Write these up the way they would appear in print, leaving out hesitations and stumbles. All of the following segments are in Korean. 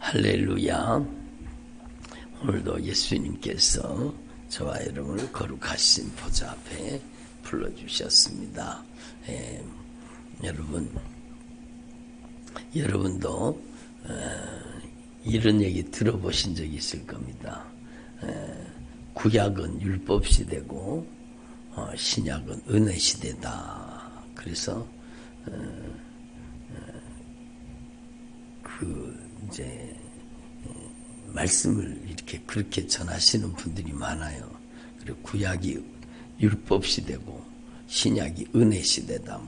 할렐루야. 오늘도 예수님께서 저와 여러분을 거룩하신 보좌 앞에 불러주셨습니다. 여러분도 이런 얘기 들어보신 적이 있을 겁니다. 구약은 율법 시대고 신약은 은혜 시대다. 그래서 이제 말씀을 이렇게 그렇게 전하시는 분들이 많아요. 그리고 구약이 율법 시대고 신약이 은혜 시대다.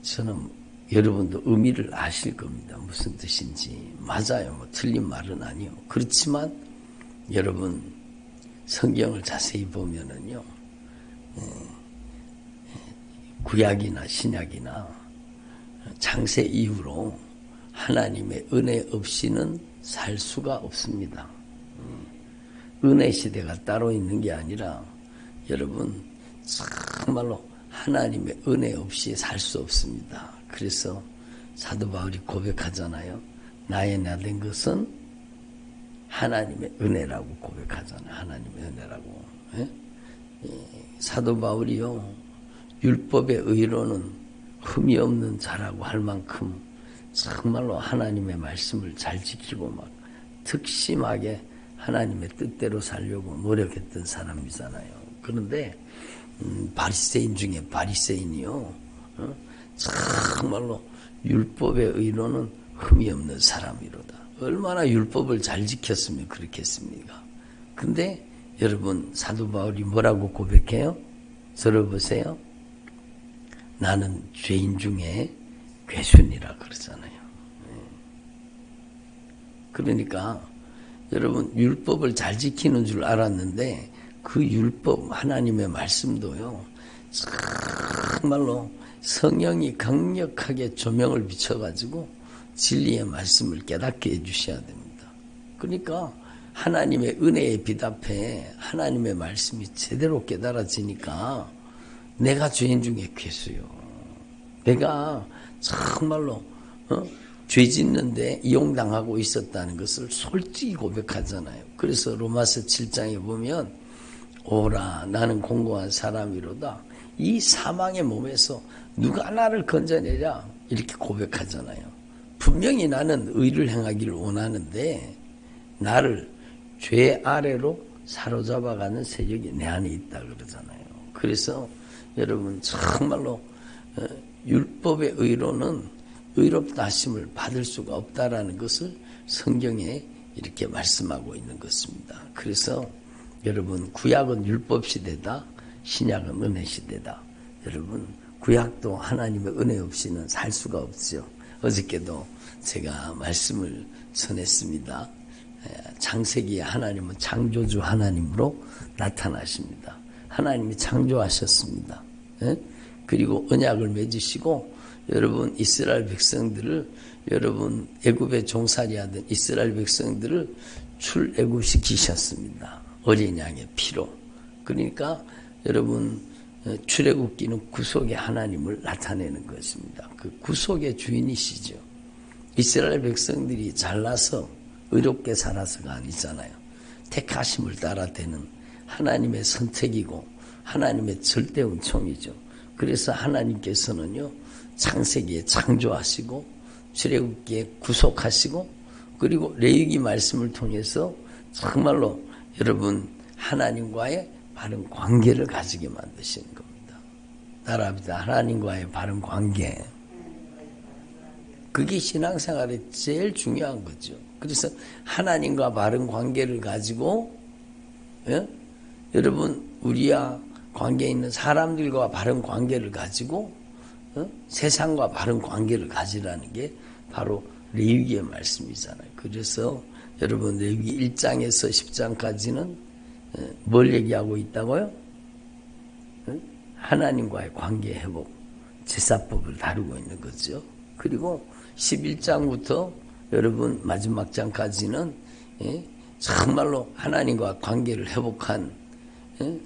저는 여러분도 의미를 아실 겁니다. 무슨 뜻인지. 맞아요. 틀린 말은 아니요. 그렇지만 여러분 성경을 자세히 보면은요, 구약이나 신약이나 창세 이후로 하나님의 은혜 없이는 살 수가 없습니다. 은혜 시대가 따로 있는 게 아니라 여러분 정말로 하나님의 은혜 없이 살 수 없습니다. 그래서 사도 바울이 고백하잖아요. 나의 나 된 것은 하나님의 은혜라고 고백하잖아요. 하나님의 은혜라고. 사도 바울이요, 율법의 의로는 흠이 없는 자라고 할 만큼 정말로 하나님의 말씀을 잘 지키고 막 특심하게 하나님의 뜻대로 살려고 노력했던 사람이잖아요. 그런데 바리새인 중에 바리새인이요, 정말로 율법의 의로는 흠이 없는 사람이로다. 얼마나 율법을 잘 지켰으면 그렇겠습니까? 근데 여러분 사도 바울이 뭐라고 고백해요? 들어보세요. 나는 죄인 중에 괴순이라 그러잖아요. 그러니까 여러분 율법을 잘 지키는 줄 알았는데 그 율법 하나님의 말씀도요, 정말로 성령이 강력하게 조명을 비춰가지고 진리의 말씀을 깨닫게 해주셔야 됩니다. 그러니까 하나님의 은혜의 빛 앞에 하나님의 말씀이 제대로 깨달아지니까 내가 죄인 중에 괴수요. 내가 정말로 죄 짓는데 이용당하고 있었다는 것을 솔직히 고백하잖아요. 그래서 로마서 7장에 보면 오라 나는 공고한 사람이로다. 이 사망의 몸에서 누가 나를 건져내랴 이렇게 고백하잖아요. 분명히 나는 의를 행하기를 원하는데 나를 죄 아래로 사로잡아가는 세력이 내 안에 있다 그러잖아요. 그래서 여러분 정말로 율법의 의로는 의롭다 하심을 받을 수가 없다라는 것을 성경에 이렇게 말씀하고 있는 것입니다. 그래서 여러분 구약은 율법 시대다, 신약은 은혜 시대다. 여러분 구약도 하나님의 은혜 없이는 살 수가 없죠. 어저께도 제가 말씀을 전했습니다. 창세기에 하나님은 창조주 하나님으로 나타나십니다. 하나님이 창조하셨습니다. 그리고 언약을 맺으시고 여러분 이스라엘 백성들을, 여러분 애굽에 종살이하던 이스라엘 백성들을 출애굽시키셨습니다. 어린 양의 피로. 그러니까 여러분 출애굽기는 구속의 하나님을 나타내는 것입니다. 그 구속의 주인이시죠. 이스라엘 백성들이 잘나서 의롭게 살아서가 아니잖아요. 택하심을 따라 되는 하나님의 선택이고 하나님의 절대 은총이죠. 그래서 하나님께서는요, 창세기에 창조하시고 출애굽기에 구속하시고 그리고 레위기 말씀을 통해서 정말로 여러분 하나님과의 바른 관계를 가지게 만드시는 겁니다. 따라합니다. 하나님과의 바른 관계. 그게 신앙생활에 제일 중요한 거죠. 그래서 하나님과 바른 관계를 가지고, 여러분 우리와 관계 있는 사람들과 바른 관계를 가지고 세상과 바른 관계를 가지라는 게 바로 레위기의 말씀이잖아요. 그래서 여러분 레위기 1장에서 10장까지는 뭘 얘기하고 있다고요? 하나님과의 관계 회복, 제사법을 다루고 있는 거죠. 그리고 11장부터 여러분 마지막 장까지는 정말로 하나님과 관계를 회복한,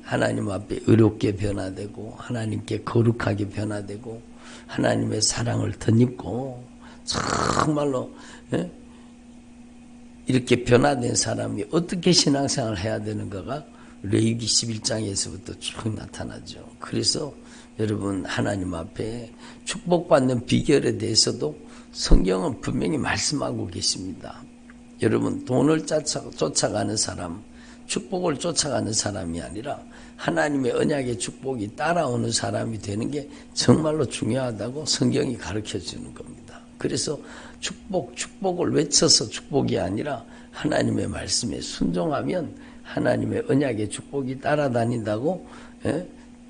하나님 앞에 의롭게 변화되고 하나님께 거룩하게 변화되고 하나님의 사랑을 덧입고 정말로 이렇게 변화된 사람이 어떻게 신앙생활을 해야 되는가가 레위기 11장에서부터 쭉 나타나죠. 그래서 여러분 하나님 앞에 축복받는 비결에 대해서도 성경은 분명히 말씀하고 계십니다. 여러분 돈을 쫓아가는 사람, 축복을 쫓아가는 사람이 아니라 하나님의 언약의 축복이 따라오는 사람이 되는 게 정말로 중요하다고 성경이 가르쳐 주는 겁니다. 그래서 축복을 외쳐서 축복이 아니라 하나님의 말씀에 순종하면 하나님의 언약의 축복이 따라다닌다고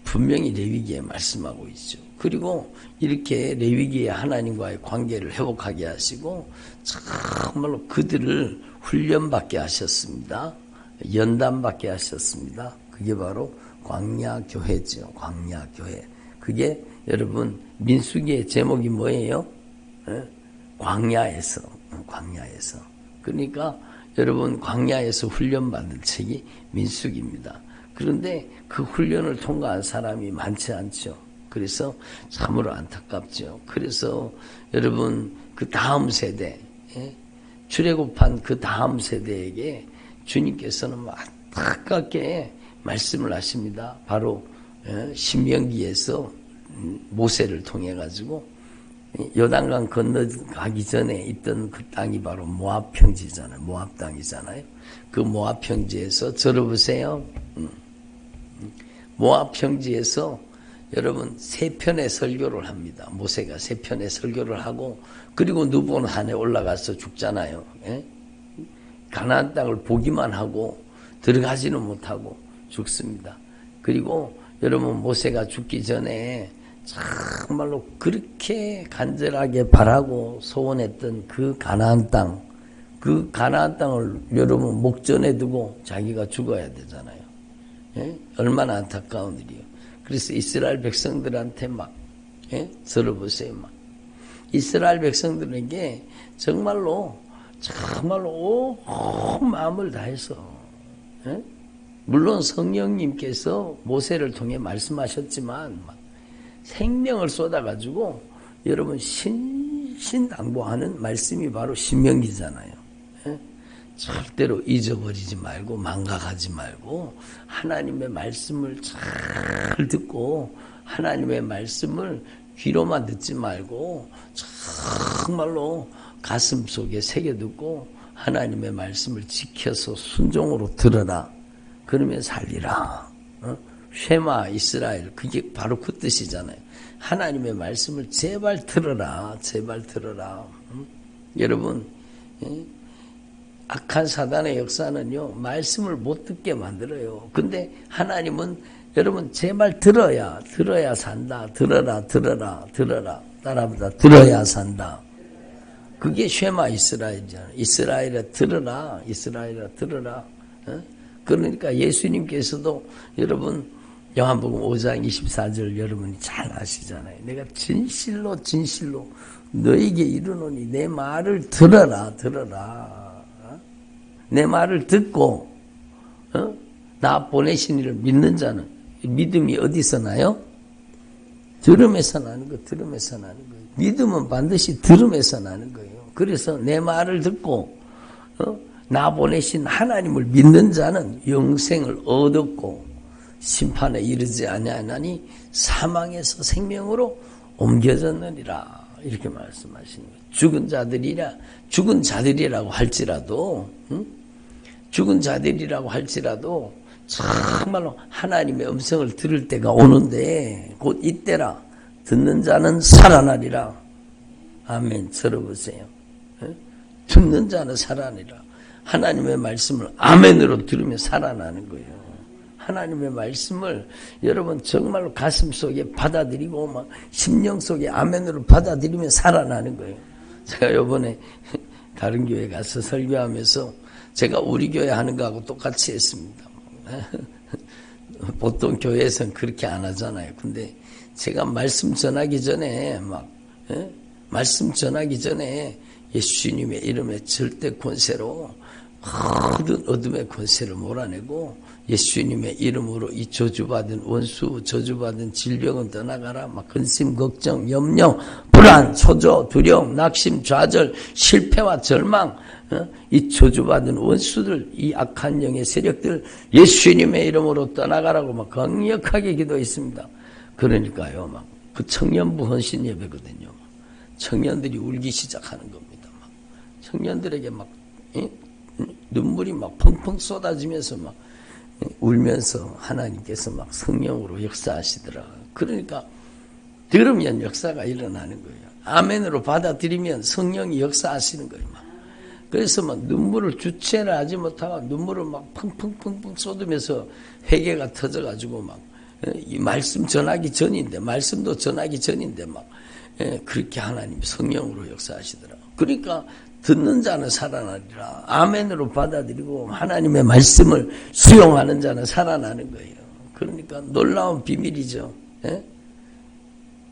분명히 레위기에 말씀하고 있죠. 그리고 이렇게 레위기에 하나님과의 관계를 회복하게 하시고 정말로 그들을 훈련받게 하셨습니다. 연단받게 하셨습니다. 그게 바로 광야교회죠. 광야교회. 그게 여러분 민수기의 제목이 뭐예요? 광야에서. 그러니까 여러분 광야에서 훈련받은 책이 민수기입니다. 그런데 그 훈련을 통과한 사람이 많지 않죠. 그래서 참으로 안타깝죠. 그래서 여러분 그 다음 세대, 출애굽한 그 다음 세대에게 주님께서는 안타깝게 말씀을 하십니다. 바로 신명기에서 모세를 통해 가지고 요단강 건너가기 전에 있던 그 땅이 바로 모압 평지잖아요. 모압 땅이잖아요. 그 모압 평지에서 들어보세요. 모압 평지에서 여러분 세 편의 설교를 합니다. 모세가 세 편의 설교를 하고 그리고 누보는 산에 올라가서 죽잖아요. 가나안 땅을 보기만 하고 들어가지는 못하고 죽습니다. 그리고 여러분 모세가 죽기 전에 정말로 그렇게 간절하게 바라고 소원했던 그 가나안 땅, 그 가나안 땅을 여러분 목전에 두고 자기가 죽어야 되잖아요. 얼마나 안타까운 일이에요. 그래서 이스라엘 백성들한테 막 들어보세요. 막 이스라엘 백성들에게 정말로 온 마음을 다해서 물론 성령님께서 모세를 통해 말씀하셨지만 막 생명을 쏟아가지고 여러분 신당부하는 말씀이 바로 신명기잖아요. 절대로 잊어버리지 말고 망각하지 말고 하나님의 말씀을 잘 듣고 하나님의 말씀을 귀로만 듣지 말고 정말로 가슴 속에 새겨듣고 하나님의 말씀을 지켜서 순종으로 들어라. 그러면 살리라. 쉐마 이스라엘, 그게 바로 그 뜻이잖아요. 하나님의 말씀을 제발 들어라. 제발 들어라. 여러분 악한 사단의 역사는요 말씀을 못 듣게 만들어요. 근데 하나님은 여러분 제발 들어야 산다. 들어라 따라합니다. 들어야 산다. 그게 쉐마 이스라엘이잖아요. 이스라엘아 들어라. 그러니까 예수님께서도 여러분 요한복음 5장 24절 여러분이 잘 아시잖아요. 내가 진실로 너에게 이르노니 내 말을 들어라. 내 말을 듣고 나 보내신 이를 믿는 자는 믿음이 어디서 나요? 들음에서 나는 거예요. 믿음은 반드시 들음에서 나는 거예요. 그래서 내 말을 듣고 나 보내신 하나님을 믿는 자는 영생을 얻었고 심판에 이르지 아니하나니 사망에서 생명으로 옮겨졌느니라. 이렇게 말씀하시는 거예요. 죽은 자들이라고 할지라도 정말로 하나님의 음성을 들을 때가 오는데 곧 이때라. 듣는 자는 살아나리라. 아멘. 들어보세요. 듣는 자는 살아나리라. 하나님의 말씀을 아멘으로 들으면 살아나는 거예요. 하나님의 말씀을 여러분 정말로 가슴 속에 받아들이고 막 심령 속에 아멘으로 받아들이면 살아나는 거예요. 제가 이번에 다른 교회 가서 설교하면서 제가 우리 교회 하는 거하고 똑같이 했습니다. 보통 교회에서는 그렇게 안 하잖아요. 근데 제가 말씀 전하기 전에 예수님의 이름의 절대 권세로 모든 어둠의 권세를 몰아내고 예수님의 이름으로 이 저주받은 원수, 저주받은 질병은 떠나가라. 막 근심, 걱정, 염려, 불안, 초조, 두려움, 낙심, 좌절, 실패와 절망, 이 저주받은 원수들, 이 악한 영의 세력들 예수님의 이름으로 떠나가라고 막 강력하게 기도했습니다. 그러니까요, 막 그 청년부 헌신 예배거든요. 청년들이 울기 시작하는 겁니다. 막 청년들에게 막 눈물이 막 펑펑 쏟아지면서 막 울면서 하나님께서 막 성령으로 역사하시더라. 그러니까 들으면 역사가 일어나는 거예요. 아멘으로 받아들이면 성령이 역사하시는 거예요. 막. 그래서 막 눈물을 주체를 하지 못하고 눈물을 막 펑펑펑펑 쏟으면서 회개가 터져가지고 막 이 말씀 전하기 전인데 말씀도 전하기 전인데 막 그렇게 하나님 성령으로 역사하시더라. 그러니까 듣는 자는 살아나리라. 아멘으로 받아들이고 하나님의 말씀을 수용하는 자는 살아나는 거예요. 그러니까 놀라운 비밀이죠.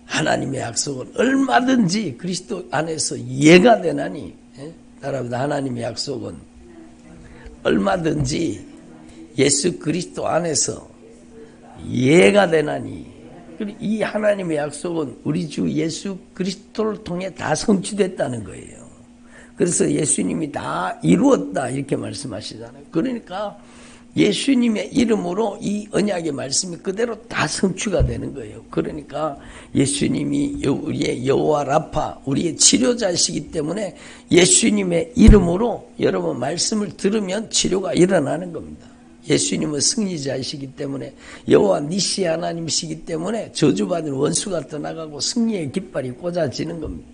하나님의 약속은 얼마든지 그리스도 안에서 이해가 되나니, 따라합니다. 하나님의 약속은 얼마든지 예수 그리스도 안에서 이해가 되나니, 이 하나님의 약속은 우리 주 예수 그리스도를 통해 다 성취됐다는 거예요. 그래서 예수님이 다 이루었다 이렇게 말씀하시잖아요. 그러니까 예수님의 이름으로 이 언약의 말씀이 그대로 다 성취가 되는 거예요. 그러니까 예수님이 우리의 여호와 라파, 우리의 치료자이시기 때문에 예수님의 이름으로 여러분 말씀을 들으면 치료가 일어나는 겁니다. 예수님은 승리자이시기 때문에 여호와 니시 하나님이시기 때문에 저주받은 원수가 떠나가고 승리의 깃발이 꽂아지는 겁니다.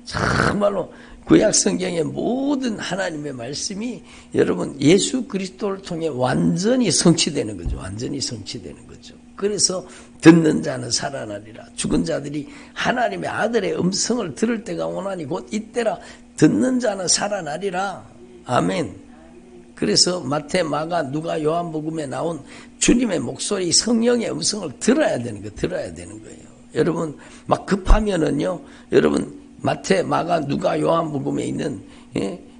정말로 구약 성경의 모든 하나님의 말씀이 여러분 예수 그리스도를 통해 완전히 성취되는 거죠. 완전히 성취되는 거죠. 그래서 듣는 자는 살아나리라. 죽은 자들이 하나님의 아들의 음성을 들을 때가 오나니 곧 이때라. 듣는 자는 살아나리라. 아멘. 그래서 마태, 마가, 누가, 요한복음에 나온 주님의 목소리, 성령의 음성을 들어야 되는 거예요. 여러분 막 급하면은요, 여러분 마태, 마가, 누가, 요한복음에 있는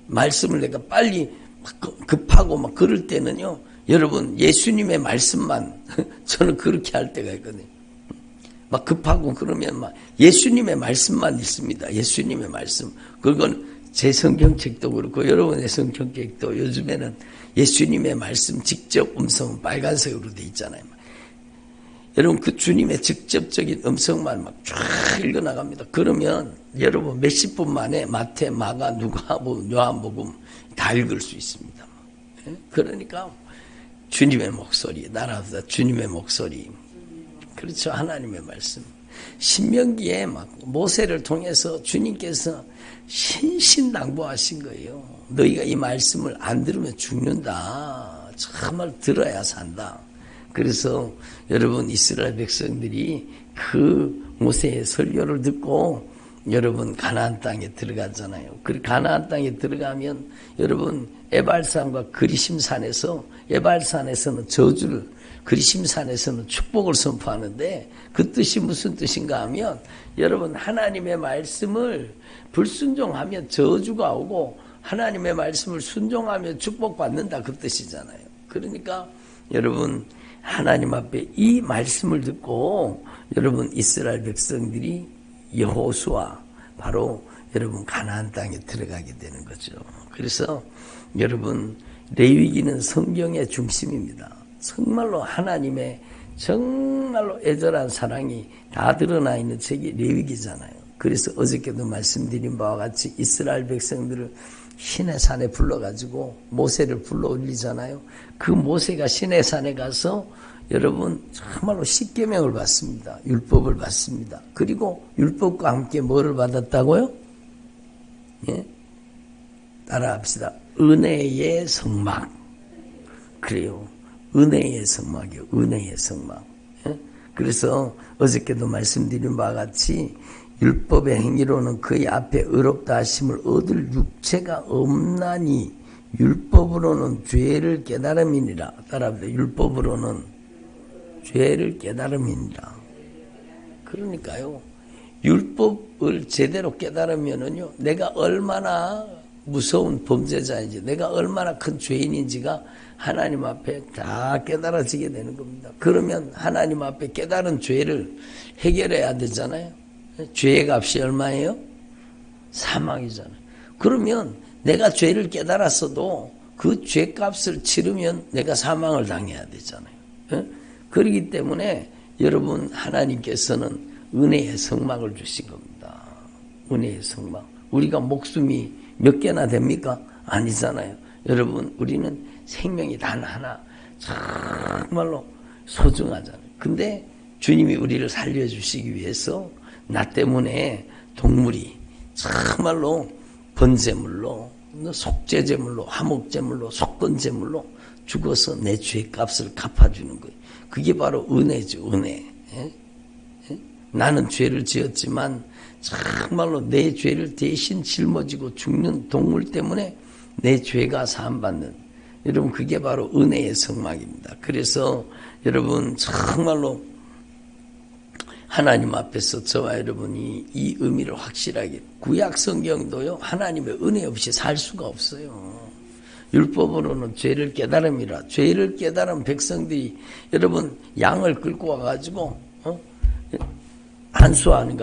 말씀을 내가 빨리 급하고 막 그럴 때는요, 여러분 예수님의 말씀만 저는 그렇게 할 때가 있거든요. 막 급하고 그러면 막 예수님의 말씀만 있습니다. 예수님의 말씀. 그건 제 성경책도 그렇고 여러분의 성경책도 요즘에는 예수님의 말씀 직접 음성은 빨간색으로 돼 있잖아요. 여러분 그 주님의 직접적인 음성만 막 쫙 읽어나갑니다. 그러면 여러분 몇십 분 만에 마태, 마가, 누가복음, 요한복음 다 읽을 수 있습니다. 그러니까 주님의 목소리, 나라보다 주님의 목소리. 그렇죠. 하나님의 말씀. 신명기에 막 모세를 통해서 주님께서 신신당부하신 거예요. 너희가 이 말씀을 안 들으면 죽는다. 정말 들어야 산다. 그래서 여러분 이스라엘 백성들이 그 모세의 설교를 듣고 여러분 가나안 땅에 들어가잖아요. 그 가나안 땅에 들어가면 여러분 에발산과 그리심산에서 에발산에서는 저주를, 그리심산에서는 축복을 선포하는데 그 뜻이 무슨 뜻인가 하면 여러분 하나님의 말씀을 불순종하면 저주가 오고 하나님의 말씀을 순종하면 축복받는다 그 뜻이잖아요. 그러니까 여러분 하나님 앞에 이 말씀을 듣고 여러분 이스라엘 백성들이 여호수아 바로 여러분 가나안 땅에 들어가게 되는 거죠. 그래서 여러분 레위기는 성경의 중심입니다. 정말로 하나님의 정말로 애절한 사랑이 다 드러나 있는 책이 레위기잖아요. 그래서 어저께도 말씀드린 바와 같이 이스라엘 백성들을 시내산에 불러가지고 모세를 불러 올리잖아요. 그 모세가 시내산에 가서 여러분 정말로 십계명을 받습니다. 율법을 받습니다. 그리고 율법과 함께 뭐를 받았다고요? 예? 따라합시다. 은혜의 성막. 그래요. 은혜의 성막이요. 은혜의 성막. 예? 그래서 어저께도 말씀드린 바와 같이 율법의 행위로는 그의 앞에 의롭다 하심을 얻을 육체가 없나니 율법으로는 죄를 깨달음이니라. 따라합니다. 율법으로는 죄를 깨달음이니라. 그러니까요. 율법을 제대로 깨달으면은요, 내가 얼마나 무서운 범죄자인지 내가 얼마나 큰 죄인인지가 하나님 앞에 다 깨달아지게 되는 겁니다. 그러면 하나님 앞에 깨달은 죄를 해결해야 되잖아요. 죄의 값이 얼마예요? 사망이잖아요. 그러면 내가 죄를 깨달았어도 그 죄값을 치르면 내가 사망을 당해야 되잖아요. 그렇기 때문에 여러분 하나님께서는 은혜의 성막을 주신 겁니다. 은혜의 성막. 우리가 목숨이 몇 개나 됩니까? 아니잖아요. 여러분 우리는 생명이 단 하나 정말로 소중하잖아요. 근데 주님이 우리를 살려주시기 위해서 나 때문에 동물이 정말로 번제물로 속죄제물로 화목제물로 속건제물로 죽어서 내 죄값을 갚아주는 거예요. 그게 바로 은혜죠. 은혜. 나는 죄를 지었지만 정말로 내 죄를 대신 짊어지고 죽는 동물 때문에 내 죄가 사함받는, 여러분 그게 바로 은혜의 성막입니다. 그래서 여러분 정말로 하나님 앞에서 저와 여러분이 이 의미를 확실하게, 구약 성경도요 하나님의 은혜 없이 살 수가 없어요. 율법으로는 죄를 깨달음이라. 죄를 깨달은 백성들이 여러분 양을 끌고 와가지고 안수하는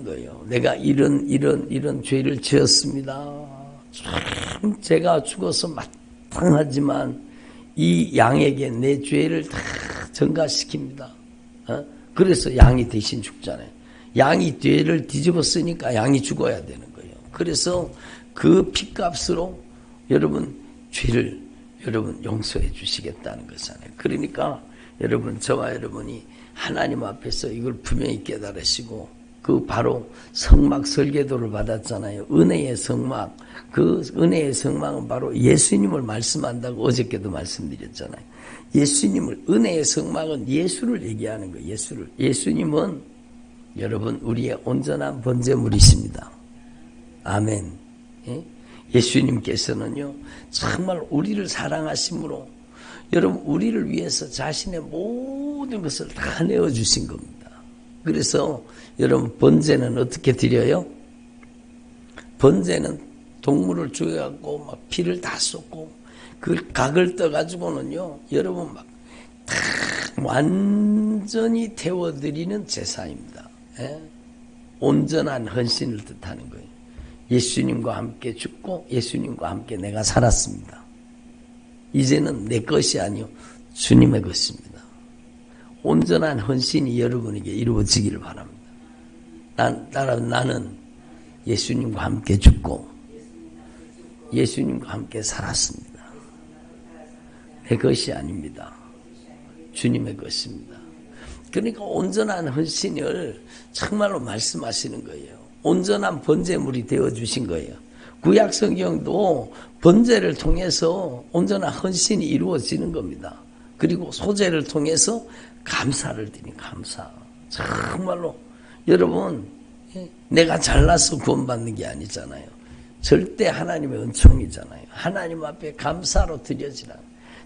거예요. 내가 이런 죄를 지었습니다. 참 제가 죽어서 마땅하지만 이 양에게 내 죄를 다 전가시킵니다. 그래서 양이 대신 죽잖아요. 양이 죄를 뒤집었으니까 양이 죽어야 되는 거예요. 그래서 그 핏값으로 여러분 죄를 여러분 용서해 주시겠다는 거잖아요. 그러니까 여러분 저와 여러분이 하나님 앞에서 이걸 분명히 깨달으시고 그 바로 성막 설계도를 받았잖아요. 은혜의 성막. 그 은혜의 성막은 바로 예수님을 말씀한다고 어저께도 말씀드렸잖아요. 예수님을, 은혜의 성막은 예수를 얘기하는 거예요. 예수를. 예수님은 여러분 우리의 온전한 번제물이십니다. 아멘. 예? 예수님께서는요 정말 우리를 사랑하심으로 여러분 우리를 위해서 자신의 모든 것을 다 내어주신 겁니다. 그래서 여러분 번제는 어떻게 드려요? 번제는 동물을 죽여갖고 막 피를 다 쏟고 그 각을 떠가지고는요 여러분 막 다 완전히 태워드리는 제사입니다. 예? 온전한 헌신을 뜻하는 거예요. 예수님과 함께 죽고 예수님과 함께 내가 살았습니다. 이제는 내 것이 아니요 주님의 것입니다. 온전한 헌신이 여러분에게 이루어지기를 바랍니다. 나는 예수님과 함께 죽고 예수님과 함께 살았습니다. 내 것이 아닙니다. 주님의 것입니다. 그러니까 온전한 헌신을 정말로 말씀하시는 거예요. 온전한 번제물이 되어주신 거예요. 구약 성경도 번제를 통해서 온전한 헌신이 이루어지는 겁니다. 그리고 소제를 통해서 감사를 드린 감사. 정말로 여러분 내가 잘나서 구원받는 게 아니잖아요. 절대 하나님의 은총이잖아요. 하나님 앞에 감사로 드려지라.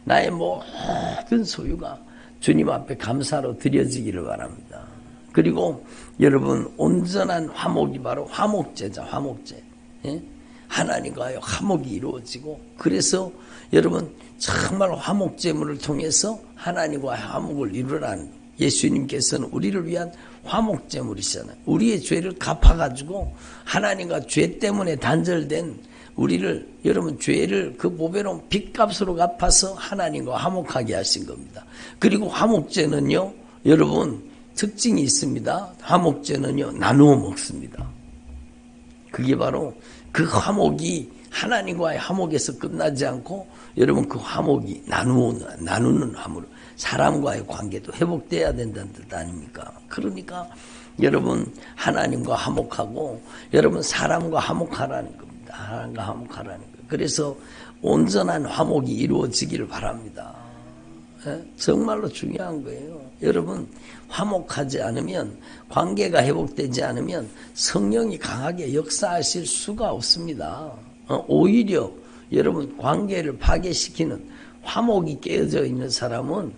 나의 모든 소유가 주님 앞에 감사로 드려지기를 바랍니다. 그리고 여러분 온전한 화목이 바로 화목제자, 화목제. 예? 하나님과의 화목이 이루어지고 그래서 여러분 정말 화목제물을 통해서 하나님과의 화목을 이루라는 거예요. 예수님께서는 우리를 위한 화목제물이시잖아요. 우리의 죄를 갚아가지고 하나님과 죄 때문에 단절된 우리를 여러분 죄를 그 보배로운 빚값으로 갚아서 하나님과 화목하게 하신 겁니다. 그리고 화목제는요 여러분 특징이 있습니다. 화목제는요 나누어 먹습니다. 그게 바로 그 화목이 하나님과의 화목에서 끝나지 않고 여러분 그 화목이 나누는 화목, 사람과의 관계도 회복돼야 된다는 뜻 아닙니까? 그러니까 여러분 하나님과 화목하고 여러분 사람과 화목하라는 겁니다. 하나님과 화목하라는 거예요. 그래서 온전한 화목이 이루어지기를 바랍니다. 정말로 중요한 거예요. 여러분 화목하지 않으면 관계가 회복되지 않으면 성령이 강하게 역사하실 수가 없습니다. 오히려 여러분 관계를 파괴시키는 화목이 깨어져 있는 사람은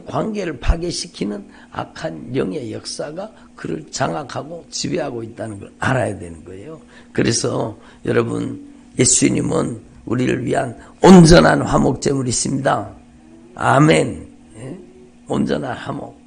관계를 파괴시키는 악한 영의 역사가 그를 장악하고 지배하고 있다는 걸 알아야 되는 거예요. 그래서 여러분 예수님은 우리를 위한 온전한 화목제물이십니다. 아멘. 예? 온전한 화목.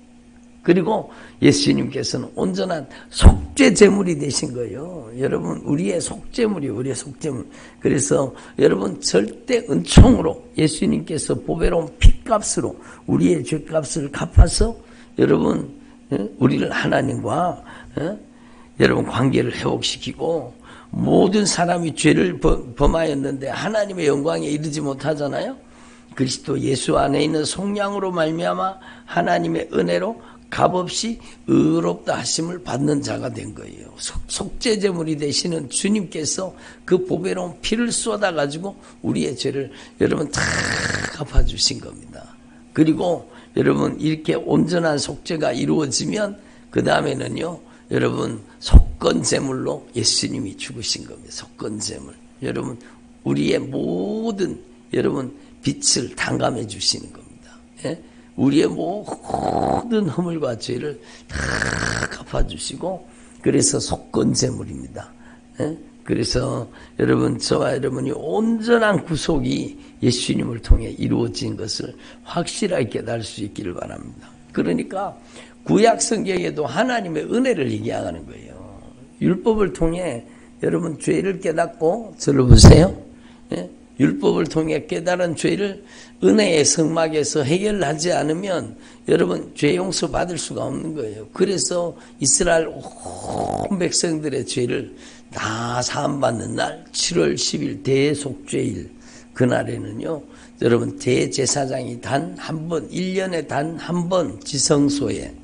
그리고 예수님께서는 온전한 속죄제물이 되신 거예요. 여러분, 우리의 속죄물이에요. 우리의 속죄물. 그래서 여러분, 절대 은총으로 예수님께서 보배로운 핏값으로 우리의 죄값을 갚아서 여러분, 우리를 하나님과 여러분 관계를 회복시키고, 모든 사람이 죄를 범하였는데 하나님의 영광에 이르지 못하잖아요. 그리스도 예수 안에 있는 속량으로 말미암아 하나님의 은혜로 값없이 의롭다 하심을 받는 자가 된 거예요. 속죄제물이 되시는 주님께서 그 보배로운 피를 쏟아가지고 우리의 죄를 여러분 다 갚아주신 겁니다. 그리고 여러분 이렇게 온전한 속죄가 이루어지면 그 다음에는요, 여러분 속건제물로 예수님이 죽으신 겁니다. 속건제물. 여러분 우리의 모든 여러분 빛을 탕감해 주시는 겁니다. 예? 우리의 모든 허물과 죄를 다 갚아주시고, 그래서 속건제물입니다. 예? 그래서 여러분, 저와 여러분이 온전한 구속이 예수님을 통해 이루어진 것을 확실하게 깨달을 수 있기를 바랍니다. 그러니까 구약 성경에도 하나님의 은혜를 얘기하는 거예요. 율법을 통해 여러분 죄를 깨닫고, 저를 보세요. 예? 율법을 통해 깨달은 죄를 은혜의 성막에서 해결하지 않으면 여러분 죄 용서 받을 수가 없는 거예요. 그래서 이스라엘 온 백성들의 죄를 다 사함받는 날 7월 10일 대속죄일, 그날에는요 여러분 대제사장이 단 한 번, 1년에 단 한 번 지성소에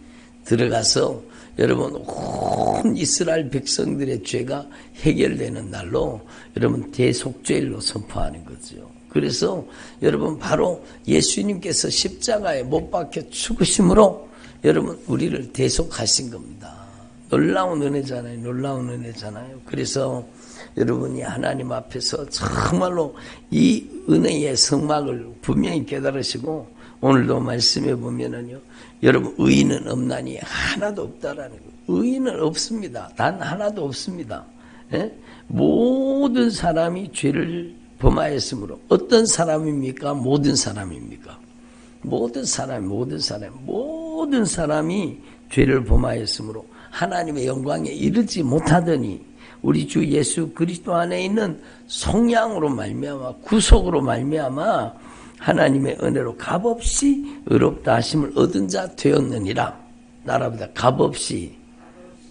들어가서 여러분 온 이스라엘 백성들의 죄가 해결되는 날로 여러분 대속죄일로 선포하는 거죠. 그래서 여러분 바로 예수님께서 십자가에 못 박혀 죽으심으로 여러분 우리를 대속하신 겁니다. 놀라운 은혜잖아요. 놀라운 은혜잖아요. 그래서 여러분이 하나님 앞에서 정말로 이 은혜의 성막을 분명히 깨달으시고, 오늘도 말씀해 보면은요, 여러분 의인은 없나니 하나도 없다라는 거예요. 의인은 없습니다. 단 하나도 없습니다. 예? 모든 사람이 죄를 범하였으므로. 어떤 사람입니까? 모든 사람입니까? 모든 사람이 죄를 범하였으므로 하나님의 영광에 이르지 못하더니 우리 주 예수 그리스도 안에 있는 속량으로 말미암아, 구속으로 말미암아 하나님의 은혜로 값없이 의롭다 하심을 얻은 자 되었느니라. 나라보다 값없이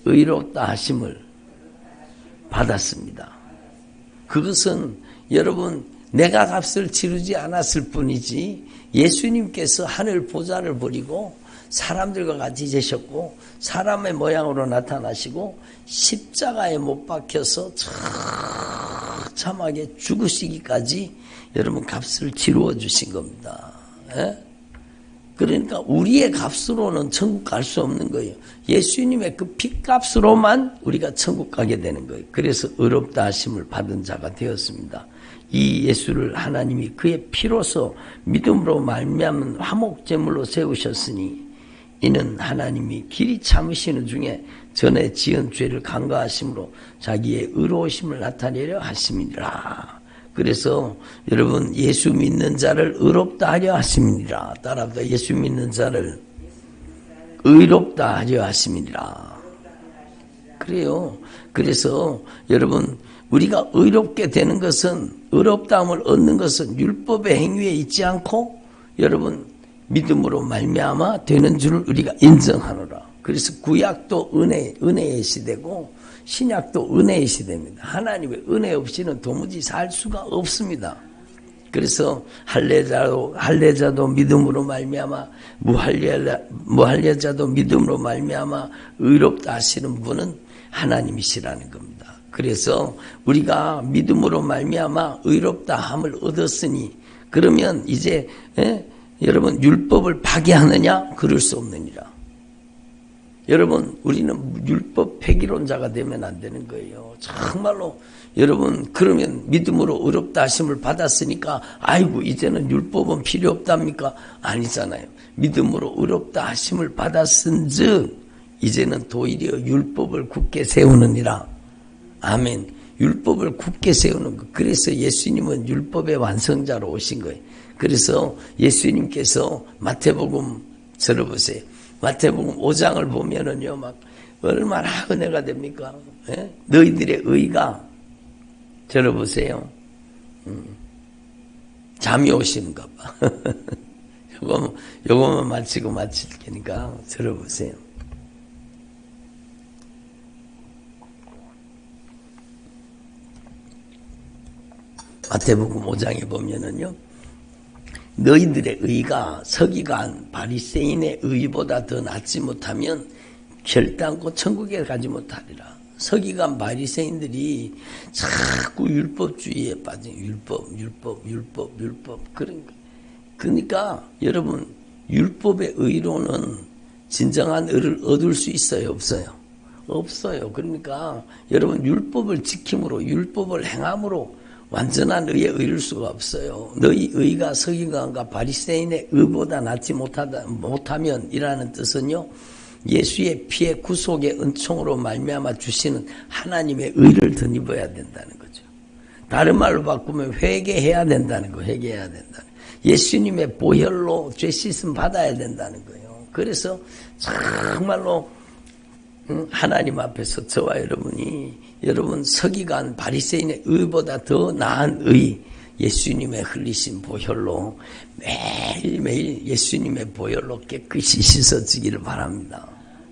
의롭다 하심을 받았습니다. 그것은 여러분 내가 값을 치르지 않았을 뿐이지, 예수님께서 하늘 보좌를 버리고 사람들과 같이 되셨고 사람의 모양으로 나타나시고 십자가에 못 박혀서 참하게 죽으시기까지 여러분 값을 치루어 주신 겁니다. 예? 그러니까 우리의 값으로는 천국 갈 수 없는 거예요. 예수님의 그 핏값으로만 우리가 천국 가게 되는 거예요. 그래서 의롭다 하심을 받은 자가 되었습니다. 이 예수를 하나님이 그의 피로서 믿음으로 말미암은 화목제물로 세우셨으니 이는 하나님이 길이 참으시는 중에 전에 지은 죄를 간과하심으로 자기의 의로우심을 나타내려 하심이니라. 그래서 여러분 예수 믿는 자를 의롭다 하려 하심이니라. 따라합니다. 예수 믿는 자를 의롭다 하려 하심이니라. 그래요. 그래서 여러분 우리가 의롭게 되는 것은, 의롭다함을 얻는 것은 율법의 행위에 있지 않고 여러분 믿음으로 말미암아 되는 줄을 우리가 인정하노라. 그래서 구약도 은혜의 시대고 신약도 은혜의 시대입니다. 하나님의 은혜 없이는 도무지 살 수가 없습니다. 그래서 할례자도 믿음으로 말미암아, 무할례자도 믿음으로 말미암아 의롭다 하시는 분은 하나님이시라는 겁니다. 그래서 우리가 믿음으로 말미암아 의롭다함을 얻었으니, 그러면 이제 여러분 율법을 파괴하느냐? 그럴 수 없느니라. 여러분 우리는 율법 폐기론자가 되면 안 되는 거예요. 정말로 여러분 그러면 믿음으로 의롭다 하심을 받았으니까 아이고 이제는 율법은 필요 없답니까? 아니잖아요. 믿음으로 의롭다 하심을 받았은즉 이제는 도리어 율법을 굳게 세우느니라. 아멘. 율법을 굳게 세우는 거. 그래서 예수님은 율법의 완성자로 오신 거예요. 그래서 예수님께서 마태복음 들어보세요. 마태복음 5장을 보면은요, 막 얼마나 은혜가 됩니까? 예? 너희들의 의가 들어보세요. 잠이 오시는가 봐. 요거만 마치고 마칠 테니까 들어보세요. 마태복음 5장에 보면은요, 너희들의 의가 서기관 바리새인의 의보다 더 낫지 못하면 결단코 천국에 가지 못하리라. 서기관 바리새인들이 자꾸 율법주의에 빠진 율법. 그러니까 여러분, 율법의 의로는 진정한 의를 얻을 수 있어요, 없어요? 없어요. 그러니까 여러분, 율법을 지킴으로, 율법을 행함으로 완전한 의에 이를 수가 없어요. 너희 의가 서기관과 바리새인의 의보다 낫지 못하면 이라는 뜻은요, 예수의 피의 구속의 은총으로 말미암아 주시는 하나님의 의를 덧입어야 된다는 거죠. 다른 말로 바꾸면 회개해야 된다는 거, 회개해야 된다는 거. 예수님의 보혈로 죄 씻음 받아야 된다는 거예요. 그래서 정말로 하나님 앞에서 저와 여러분 서기관 바리새인의 의보다 더 나은 의, 예수님의 흘리신 보혈로 매일매일 예수님의 보혈로 깨끗이 씻어지기를 바랍니다.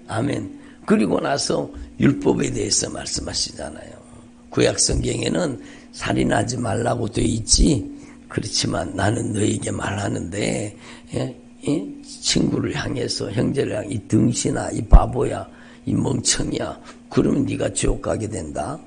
아멘. 그리고 나서 율법에 대해서 말씀하시잖아요. 구약 성경에는 살인하지 말라고 되어 있지, 그렇지만 나는 너에게 말하는데, 친구를 향해서, 형제를 향해, 이 등신아, 이 바보야, 이 멍청이야, 그러면 네가 지옥 가게 된다.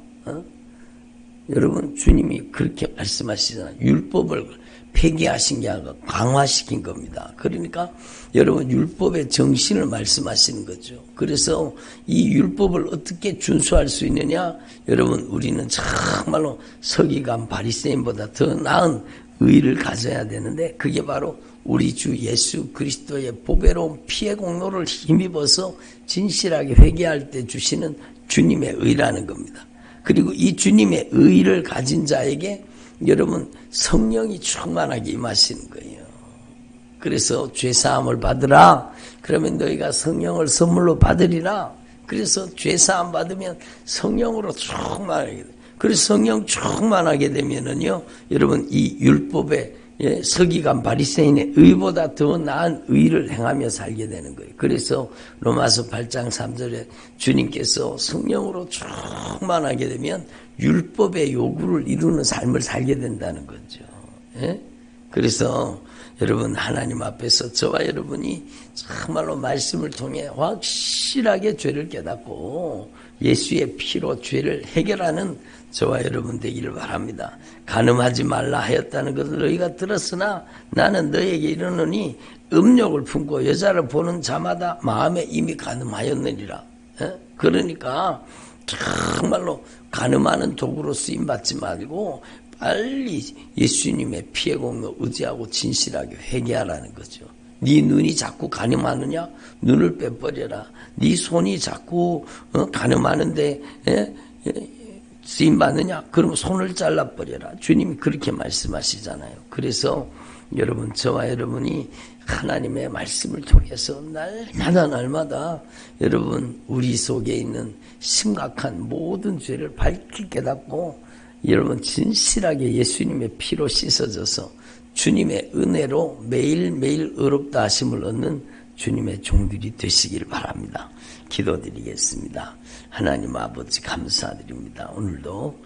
여러분, 주님이 그렇게 말씀하시잖아요. 율법을 폐기하신 게 아니라 강화시킨 겁니다. 그러니까 여러분, 율법의 정신을 말씀하시는 거죠. 그래서 이 율법을 어떻게 준수할 수 있느냐? 여러분, 우리는 정말로 서기관 바리새인보다 더 나은 의를 가져야 되는데, 그게 바로 우리 주 예수 그리스도의 보배로운 피의 공로를 힘입어서 진실하게 회개할 때 주시는 주님의 의라는 겁니다. 그리고 이 주님의 의를 가진 자에게 여러분, 성령이 충만하게 임하시는 거예요. 그래서 죄사함을 받으라. 그러면 너희가 성령을 선물로 받으리라. 그래서 죄사함 받으면 성령으로 충만하게 돼요. 그래서 성령 충만하게 되면은요, 여러분, 이 율법의 서기관 바리새인의 의보다 더 나은 의를 행하며 살게 되는 거예요. 그래서 로마서 8장 3절에 주님께서 성령으로 충만하게 되면 율법의 요구를 이루는 삶을 살게 된다는 거죠. 그래서 여러분, 하나님 앞에서 저와 여러분이 정말로 말씀을 통해 확실하게 죄를 깨닫고 예수의 피로 죄를 해결하는 저와 여러분 되기를 바랍니다. 간음하지 말라 하였다는 것을 너희가 들었으나 나는 너희에게 이르노니 음욕을 품고 여자를 보는 자마다 마음에 이미 간음하였느니라. 그러니까 정말로 간음하는 도구로 쓰임받지 말고 빨리 예수님의 피의 공로 의지하고 진실하게 회개하라는 거죠. 네 눈이 자꾸 간음하느냐? 눈을 빼버려라. 네 손이 자꾸 간음하는데 쓰임받느냐? 그러면 손을 잘라버려라. 주님이 그렇게 말씀하시잖아요. 그래서 여러분, 저와 여러분이 하나님의 말씀을 통해서 날마다 여러분, 우리 속에 있는 심각한 모든 죄를 밝히 깨닫고 여러분, 진실하게 예수님의 피로 씻어져서 주님의 은혜로 매일매일 의롭다 하심을 얻는 주님의 종들이 되시길 바랍니다. 기도드리겠습니다. 하나님 아버지, 감사드립니다. 오늘도